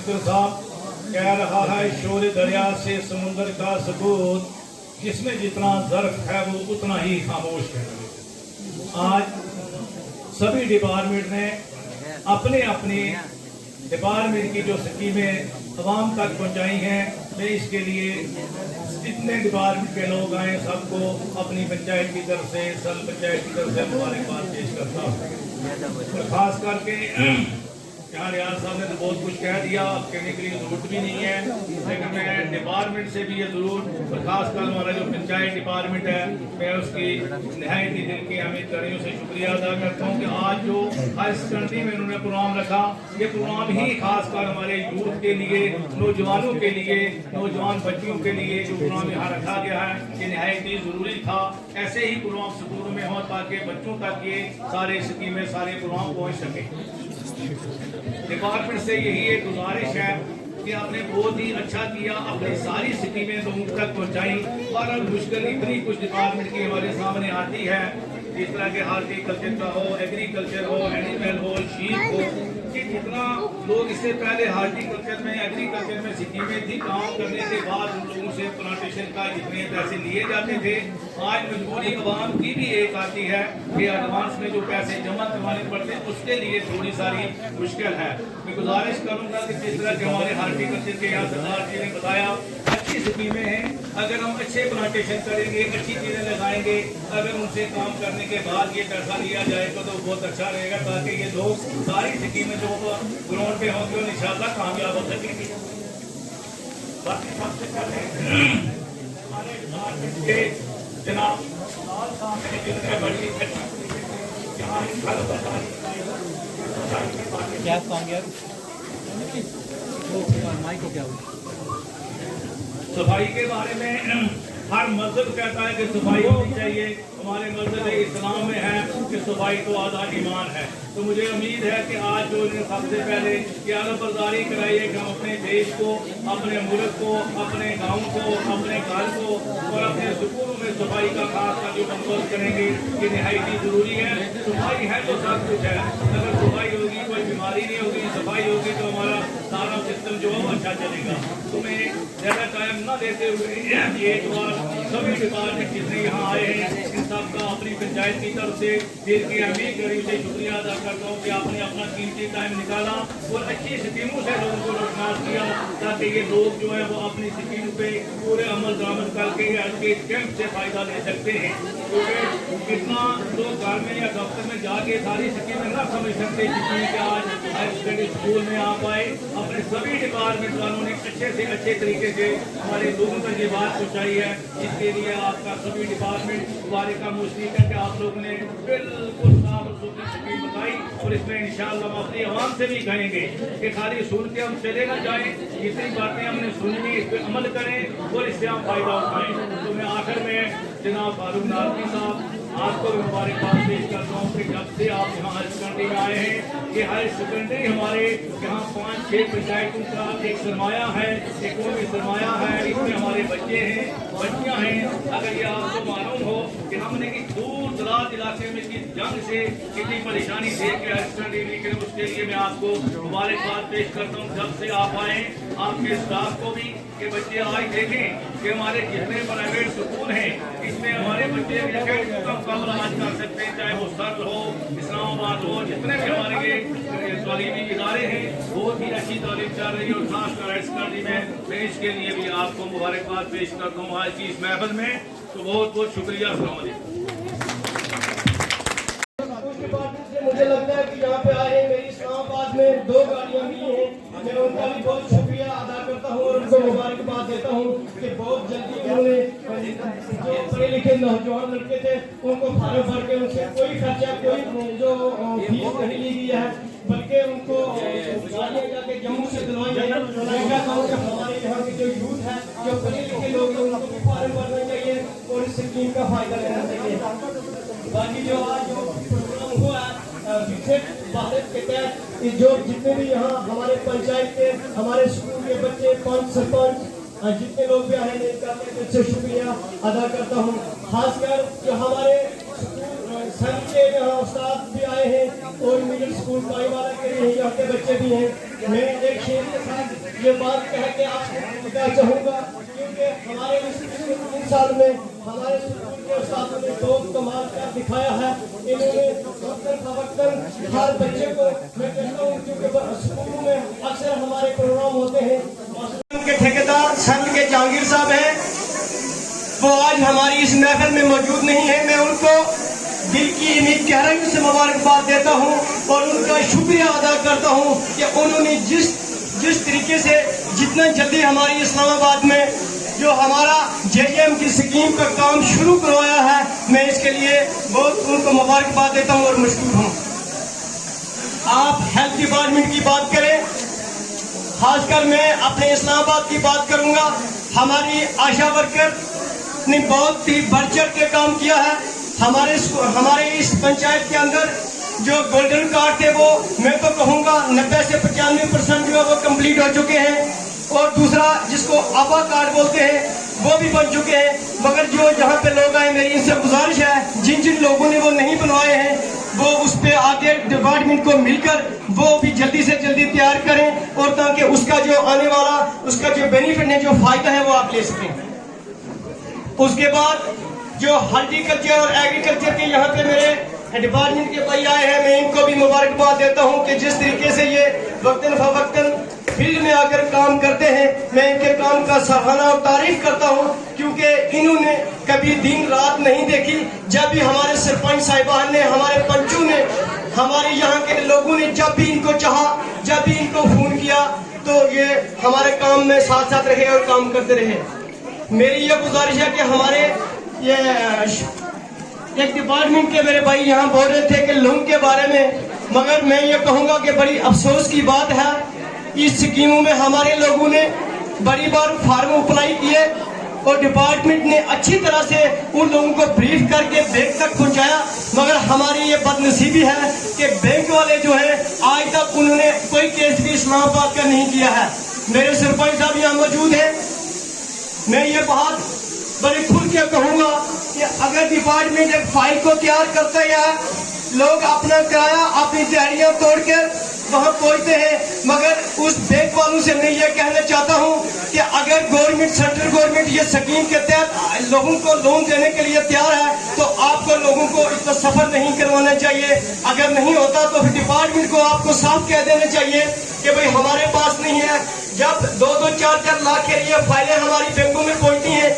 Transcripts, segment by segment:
मित्र साहब कह रहा है, शोर दरिया से समुद्र का सबूत, जिसमें जितना ज़र्फ है वो उतना ही खामोश है। आज सभी डिपार्टमेंट ने अपने अपने डिपार्टमेंट की जो स्कीमें अवाम तक पहुंचाई हैं, मैं इसके लिए जितने डिपार्टमेंट के लोग आए सबको अपनी पंचायत की तरफ से, सल पंचायत की तरफ से मुबारकबाद पेश करता हूँ। और खास करके यहाँ रियाज साहब ने तो बहुत कुछ कह दिया, कहने के लिए जरूरत भी नहीं है, लेकिन मैं डिपार्टमेंट से भी ये जरूर, और खासकर हमारा जो पंचायत डिपार्टमेंट है, मैं उसकी नहायत ही दिल की अमीर करियों से शुक्रिया अदा करता हूँ कि आज जो हाई सेकेंडरी में उन्होंने प्रोग्राम रखा, ये प्रोग्राम ही खासकर हमारे यूथ के लिए, नौजवानों के लिए, नौजवान बच्चियों के लिए जो प्रोग्राम यहाँ रखा गया है, ये नहायत ही जरूरी था। ऐसे ही प्रोग्राम स्कूलों में हो ताकि बच्चों तक ये सारे स्कीमें, सारे प्रोग्राम पहुँच सके। डिपार्टमेंट से यही एक गुजारिश है कि आपने बहुत ही अच्छा किया, अपनी सारी स्कीमें लोगों तक पहुंचाई। और अब मुश्किल इतनी कुछ डिपार्टमेंट की हमारे सामने आती है, जिस तरह के हार्टिकल्चर का हो, एग्रीकल्चर हो, एनिमल हो, शीप हो, कि जितना लोग इससे पहले हार्टिकल्चर में, एग्रीकल्चर में स्कीमें थी, काम करने के बाद उन लोगों से प्लांटेशन का जितने पैसे लिए जाते थे, आज मजबूरी अवाम की भी एक आती है कि एडवांस में जो पैसे जमा करवाने पड़ते हैं, उसके लिए थोड़ी सारी मुश्किल है। मैं गुजारिश करूंगा कि जिस तरह के हमारे हार्टिकल्चर के यहाँ सरदार जी ने बताया, अच्छी स्कीमें हैं, अगर हम अच्छे प्लांटेशन करेंगे, अच्छी चीज़ें लगाएंगे, अगर उनसे काम करने के बाद ये पैसा लिया जाएगा तो बहुत अच्छा रहेगा, ताकि ये लोग सारी स्कीमें जो ग्राउंड पे होंगे वो इंशाअल्लाह कामयाब हो सकेंगे। बाकी सबसे पहले हमारे डिपार्टमेंट के जनाब लाल साहब ने जिनने बड़ी क्या सॉन्ग यार, माइक को क्या हुआ? सफाई के बारे में हर मजहब कहता है कि सफाई होनी चाहिए। हमारे मजहब इस्लाम में है कि सफाई तो आधा ईमान है। तो मुझे उम्मीद है कि आज जो इन्हें सबसे पहले आला बर्दारी कराई है कि हम अपने देश को, अपने मुल्क को, अपने गाँव को, अपने घर को और अपने स्कूलों में सफाई का खास का जो बंदोबस्त करेंगे, ये नहायत ही जरूरी है। सफाई है तो सब कुछ है। अगर सफाई होगी, कोई बीमारी नहीं होगी, सफाई होगी तो हमारा सारा सिस्टम जो है अच्छा चलेगा। तो मैं ज़्यादा टाइम न देते हुए एक बार सभी डिपार्टमेंट जितने यहाँ आए हैं, इन सबका अपनी पंचायत की तरफ से दिल की अमीर गरीब से शुक्रिया अदा करता हूँ कि आपने अपना कीमती टाइम निकाला और अच्छी स्कीमों से लोगों को रोशनास किया, ताकि ये लोग जो है वो अपनी स्कीम पे पूरे अमल दरामद करके आज के कैंप से फायदा ले सकते हैं। क्योंकि कितना लोग घर में या दफ्तर में जाके सारी स्कीमें न समझ सकते, जितनी कि आज हायर सेकेंडरी स्कूल में आप आए, अपने सभी डिपार्टमेंट वालों ने अच्छे से अच्छे तरीके से हमारे लोगों तक ये बात पहुँचाई है। इसके लिए आपका सभी डिपार्टमेंट मुबारक का मुस्लिक है कि आप लोगों ने बिल्कुल साफ सुथरी स्कीम बताई। और इसमें इंशाअल्लाह हम अपनी आवाम से भी कहेंगे कि खाली सुन के हम चले ना जाएं, जितनी बातें हमने सुनी इस पर अमल करें और इससे हम फायदा उठाएं। तो मैं आखिर में जनाब फारूक नाज़मी साहब आपको भी मुबारकबाद पेश करता हूँ कि जब से आप यहाँ हायर सेकेंडरी में आए हैं, ये हायर सेकेंडरी हमारे यहाँ 5-6 पंचायतों का एक सरमाया है, एक कौमी सरमाया है। इसमें हमारे बच्चे हैं, बच्चियाँ हैं। अगर ये आपको मालूम हो कि हमने इस दूर दराज इलाके में इस जंग से कितनी परेशानी देख के हायर सेकेंडरी, लेकिन उसके लिए मैं आपको मुबारकबाद पेश करता हूँ। जब से आप आए, आपके स्टाफ को भी कि बच्चे आज देखें कि हमारे जितने प्राइवेट स्कूल हैं, इसमें हमारे बच्चे कम इलाज कर सकते हैं, चाहे वो सर्द हो, इस्लामाबाद हो, जितने भी हमारे ये तालीमी इदारे हैं, बहुत ही अच्छी तालीम चल रही है। और खासकर हायर सेकेंडरी में मैं इसके लिए भी आपको मुबारकबाद पेश करता हूँ आज की इस महफिल में। तो बहुत बहुत शुक्रिया। अस्सलाम वालेकुम। मुझे लगता है कि यहाँ पे आए मेरी इस्लामाबाद में 2 गाड़ियाँ मिली हैं, मैं उनका भी बहुत शुक्रिया अदा करता हूँ और उनको मुबारकबाद देता हूँ कि बहुत जल्दी उन्होंने जो पढ़े लिखे नौजवान लड़के थे उनको फार्म भर के उनसे कोई खर्चा, कोई जो फीस नहीं ली गई है, बल्कि उनको गाड़ियाँ जाके जम्मू से दिलवाई है। मैं कहता हूँ कि हमारे यहाँ के जो यूथ है, जो पढ़े लिखे लोग हैं, उनको भी फार्म भरना चाहिए और इस स्कीम का फायदा लेना चाहिए। बाकी जो आज जो प्रोग्राम हुआ है विकसित भारत के तहत, जो जितने भी यहाँ हमारे पंचायत के, हमारे स्कूल के बच्चे, पंच सरपंच, जितने लोग भी आए हैं, इनका मैं से शुक्रिया अदा करता हूँ। खासकर जो हमारे संघ के यहाँ उस्ताद भी आए हैं और मिडिल स्कूल पाईवाला के यहाँ के बच्चे भी हैं, मैं एक शेर के साथ ये बात कह के आपको विदा चाहूँगा, क्योंकि हमारे इस 3 साल में हमारे स्कूल के उस्तादों ने बहुत कमाल कर दिखाया है। इन्होंने वक्तन हर बच्चे को, मैं कहता हूँ क्योंकि स्कूलों में अक्सर हमारे प्रोग्राम होते हैं, के ठेकेदार संत के जहांगीर साहब हैं, वो आज हमारी इस महफिल में मौजूद नहीं है। मैं उनको दिल की गहराइयों से मुबारकबाद देता हूँ और उनका शुक्रिया अदा करता हूँ कि उन्होंने जिस तरीके से जितना जल्दी हमारी इस्लामाबाद में जो हमारा JJM की स्कीम का काम शुरू करवाया है, मैं इसके लिए बहुत उनको मुबारकबाद देता हूँ और मशहूर हूँ। आप हेल्थ डिपार्टमेंट की बात करें, खासकर मैं अपने इस्लामाबाद की बात करूंगा। हमारी आशा वर्कर ने बहुत ही बढ़ चढ़ के काम किया है। हमारे इस पंचायत के अंदर जो गोल्डन कार्ड थे वो मैं तो कहूँगा 90 से 95% जो है वो कंप्लीट हो चुके हैं, और दूसरा जिसको आबा कार्ड बोलते हैं वो भी बन चुके हैं। मगर जो जहाँ पे लोग आए, मेरी इनसे गुजारिश है जिन जिन लोगों ने वो नहीं बनवाए हैं वो उस पे आगे डिपार्टमेंट को मिलकर वो भी जल्दी से जल्दी तैयार करें, और ताकि उसका जो आने वाला उसका जो बेनिफिट है, जो फायदा है वो आप ले सकें। उसके बाद जो हॉर्टिकल्चर और एग्रीकल्चर के यहाँ पे मेरे डिपार्टमेंट के भाई आए हैं, मैं इनको भी मुबारकबाद देता हूँ कि जिस तरीके से ये वक्तन फवक्तन फील्ड में आकर काम करते हैं, मैं इनके काम का सराहना और तारीफ करता हूँ, क्योंकि इन्होंने कभी दिन रात नहीं देखी। जब भी हमारे सरपंच साहिबान ने, हमारे पंचों ने, हमारे यहाँ के लोगों ने जब भी इनको चाहा, जब भी इनको फोन किया, तो ये हमारे काम में साथ साथ रहे और काम करते रहे। मेरी ये गुजारिश है कि हमारे ये एक डिपार्टमेंट के मेरे भाई यहाँ बोल रहे थे कि लोन के बारे में, मगर मैं ये कहूँगा कि बड़ी अफसोस की बात है, इस स्कीमों में हमारे लोगों ने बड़ी बार फार्म अप्लाई किए और डिपार्टमेंट ने अच्छी तरह से उन लोगों को ब्रीफ करके बैंक तक पहुंचाया, मगर हमारी ये बदनसीबी है कि बैंक वाले जो है आज तक उन्होंने कोई केस भी इस्लामाबाद का नहीं किया है। मेरे सरपंच साहब यहाँ मौजूद हैं, मैं ये बात बड़े खुल के कहूँगा कि अगर डिपार्टमेंट एक फाइल को तैयार करता है, लोग अपना किराया अपनी दिहाड़ियाँ तोड़कर वहाँ पहुँचते हैं, मगर उस बैंक वालों से मैं ये कहना चाहता हूँ कि अगर गवर्नमेंट, सेंट्रल गवर्नमेंट ये स्कीम के तहत लोगों को लोन देने के लिए तैयार है, तो आपको लोगों को इतना सफर नहीं करवाना चाहिए। अगर नहीं होता तो फिर डिपार्टमेंट को आपको साफ कह देना चाहिए कि भाई हमारे पास नहीं है। जब 2-2, 4-4 लाख के लिए फाइलें हमारी बैंकों में पहुँचती हैं,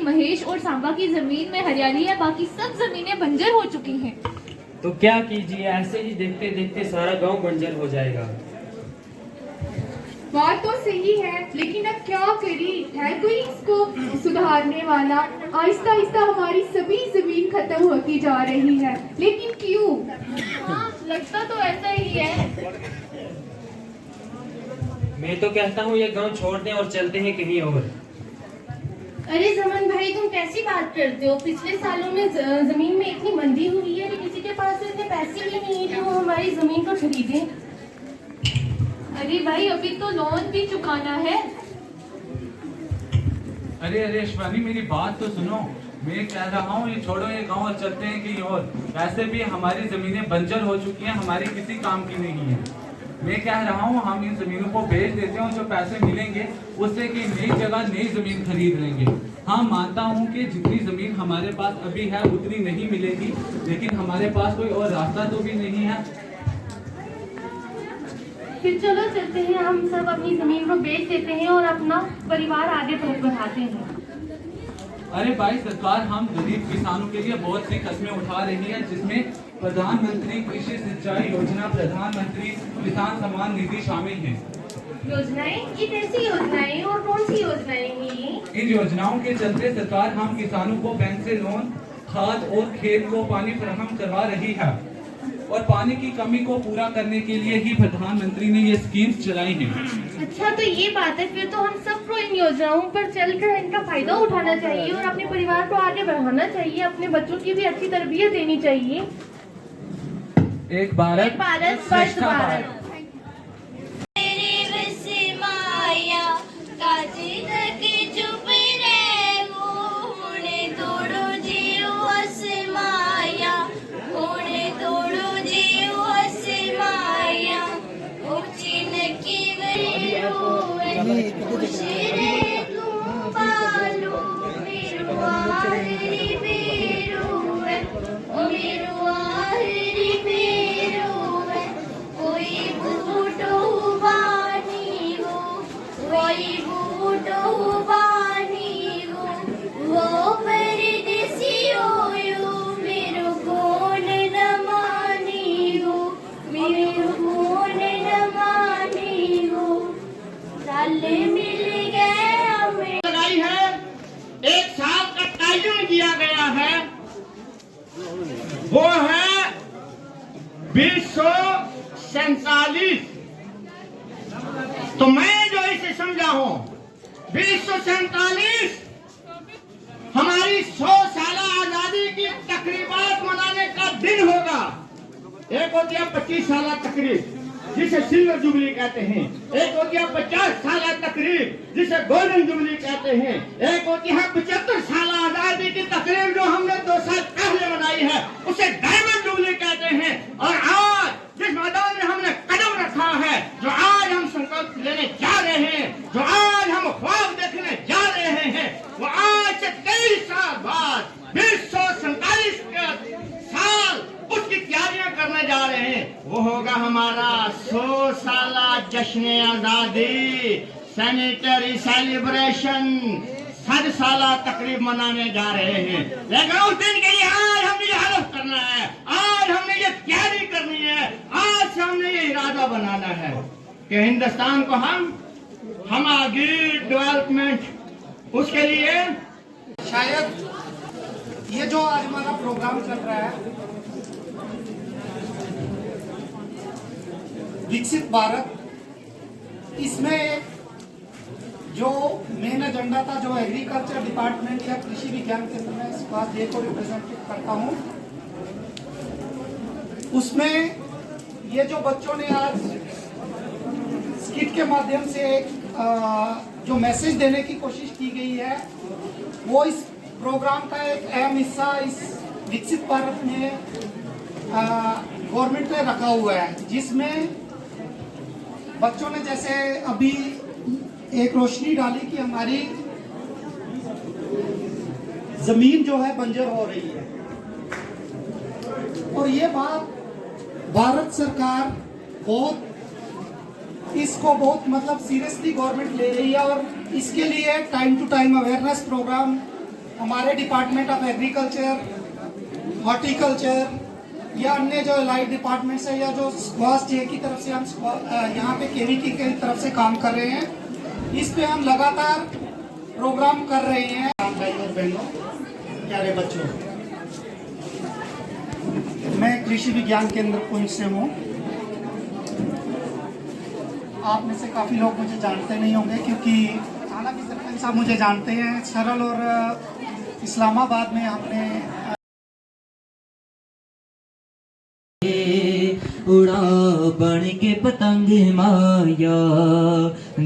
महेश और सांबा की जमीन में हरियाली है, बाकी सब जमीनें बंजर हो चुकी हैं। तो क्या कीजिए, ऐसे ही देखते देखते सारा गांव बंजर हो जाएगा। बात तो सही है, लेकिन अब क्या करी, है कोई इसको सुधारने वाला? आहिस्ता आहिस्ता हमारी सभी जमीन खत्म होती जा रही है, लेकिन क्यों? हाँ, लगता तो ऐसा ही है। मैं तो कहता हूँ ये गांव छोड़ दें और चलते हैं कहीं और। अरे जमन भाई, तुम कैसी बात करते हो? पिछले सालों में जमीन में इतनी मंदी हुई है कि किसी के पास तो इतने पैसे भी नहीं है कि वो हमारी जमीन को खरीदे। अरे भाई, अभी तो लोन भी चुकाना है। अरे शिवानी, मेरी बात तो सुनो। मैं कह रहा हूँ ये छोड़ो ये गांव और चलते हैं कहीं और। वैसे भी हमारी जमीनें बंजर हो चुकी हैं, हमारी किसी काम की नहीं है। मैं कह रहा हूँ हम इन जमीनों को बेच देते हैं, जो पैसे मिलेंगे उससे की नई जगह नई जमीन खरीद लेंगे। हाँ, मानता हूँ कि जितनी जमीन हमारे पास अभी है उतनी नहीं मिलेगी, लेकिन हमारे पास कोई और रास्ता तो भी नहीं है। फिर चलो चलते हैं, हम सब अपनी जमीन को बेच देते हैं और अपना परिवार आगे बढ़ाते हैं। अरे भाई, सरकार हम गरीब किसानों के लिए बहुत सी कदमें उठा रही है, जिसमें प्रधानमंत्री कृषि सिंचाई योजना, प्रधानमंत्री किसान सम्मान निधि शामिल है। योजनाएं? ये कैसी योजनाएं और कौन सी योजनाएं हैं ये? इन योजनाओं के चलते सरकार हम किसानों को बैंक से लोन, खाद और खेत को पानी फराहम करवा रही है, और पानी की कमी को पूरा करने के लिए ही प्रधानमंत्री ने ये स्कीम्स चलाई हैं। अच्छा, तो ये बात है। फिर तो हम सबको इन योजनाओं पर चलकर इनका फायदा उठाना चाहिए और अपने परिवार को आगे बढ़ाना चाहिए, अपने बच्चों की भी अच्छी तरबियत देनी चाहिए। एक भारत श्रेष्ठ भारत। लगाई है, 1 साल का तयन किया गया है, वो है 2047। तो मैं जो इसे समझा हूं, 2047 हमारी 100 साल आजादी की तकरीबात मनाने का दिन होगा। एक होती है 25 साल तकरीब, जिसे सिल्वर जुबली कहते हैं। एक होती है 50 साल तकरीब, जिसे गोल्डन जुबली कहते हैं। एक होती है 75 साल आजादी की तकरीब, जो हमने 2 साल पहले मनाई है, उसे डायमंड जुबली कहते हैं। और आज जिस मैदान में हमने कदम रखा है, जो आज हम संकल्प लेने जा रहे हैं, जो आज हम ख्वाब देखने जा रहे हैं, वो आज से 23 साल बाद 2047 के साल उसकी तैयारियां करने जा रहे हैं। वो होगा हमारा 100 साल जश्न आजादी, सैनिटरी सेलिब्रेशन, 100 साल तकरीब मनाने जा रहे हैं। लेकिन उस दिन के लिए आज हमने ये हलफ करना है, आज हमने ये तैयारी करनी है, आज से हमने ये इरादा बनाना है कि हिंदुस्तान को हम आगे डेवलपमेंट, उसके लिए शायद ये जो आज हमारा प्रोग्राम चल रहा है, विकसित भारत, इसमें जो मेन एजेंडा था, जो एग्रीकल्चर डिपार्टमेंट या कृषि विज्ञान केंद्र में इस बात को रिप्रेजेंट करता हूँ, उसमें ये जो बच्चों ने आज स्किट के माध्यम से जो मैसेज देने की कोशिश की गई है, वो इस प्रोग्राम का एक अहम हिस्सा इस विकसित भारत में गवर्नमेंट ने रखा हुआ है, जिसमें बच्चों ने जैसे अभी एक रोशनी डाली कि हमारी जमीन जो है बंजर हो रही है, और ये बात भारत सरकार इसको बहुत मतलब सीरियसली गवर्नमेंट ले रही है, और इसके लिए time to time awareness program हमारे डिपार्टमेंट ऑफ एग्रीकल्चर, हॉर्टिकल्चर या अन्य जो लाइट डिपार्टमेंट्स है या जो स्वास्थ्य डे की तरफ से हम यहाँ पे केवीटी की तरफ से काम कर रहे हैं, इस पे हम लगातार प्रोग्राम कर रहे हैं। भाई और बहनों, प्यारे बच्चों, मैं कृषि विज्ञान केंद्र पुंछ से हूँ। आप में से काफ़ी लोग मुझे जानते नहीं होंगे, क्योंकि हालांकि सरपंच साहब मुझे जानते हैं। सरल और इस्लामाबाद में हमने उड़ा बन के पतंग माया,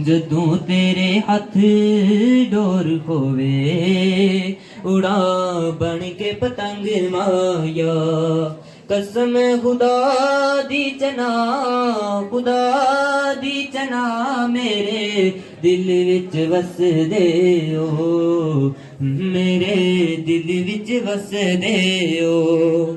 जदों तेरे हथ डोर होवे, उड़ा बन के पतंग माया। कसम खुदा दी चना, खुदा दी चना, मेरे दिल विच वस दे ओ, मेरे दिल विच वस दे ओ।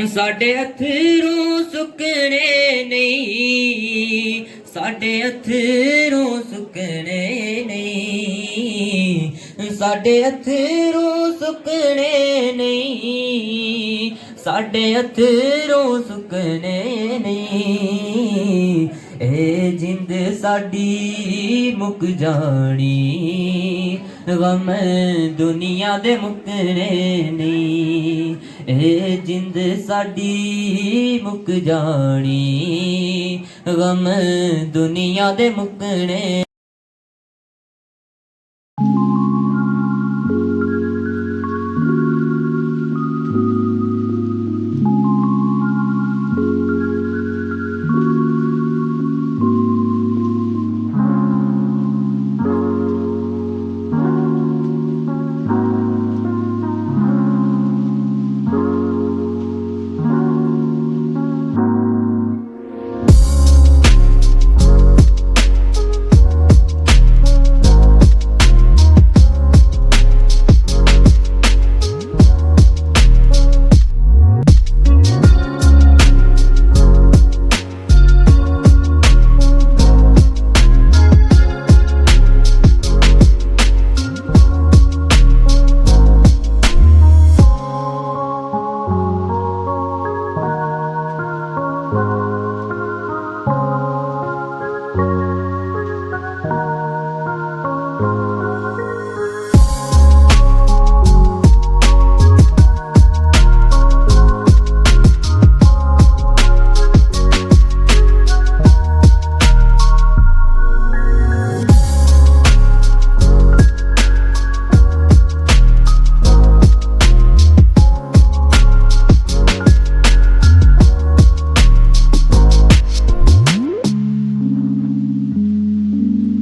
साडे अथरों सुकने नहीं, साडे अथरों सुकने नहीं, साडे अथरों सुकने नहीं, साडे अथरों सुकने नहीं। ए जिंद साडी मुक जानी, गम दुनिया दे मुकने नहीं। ए जिंद साडी मुक जानी, गम दुनिया दे मुकने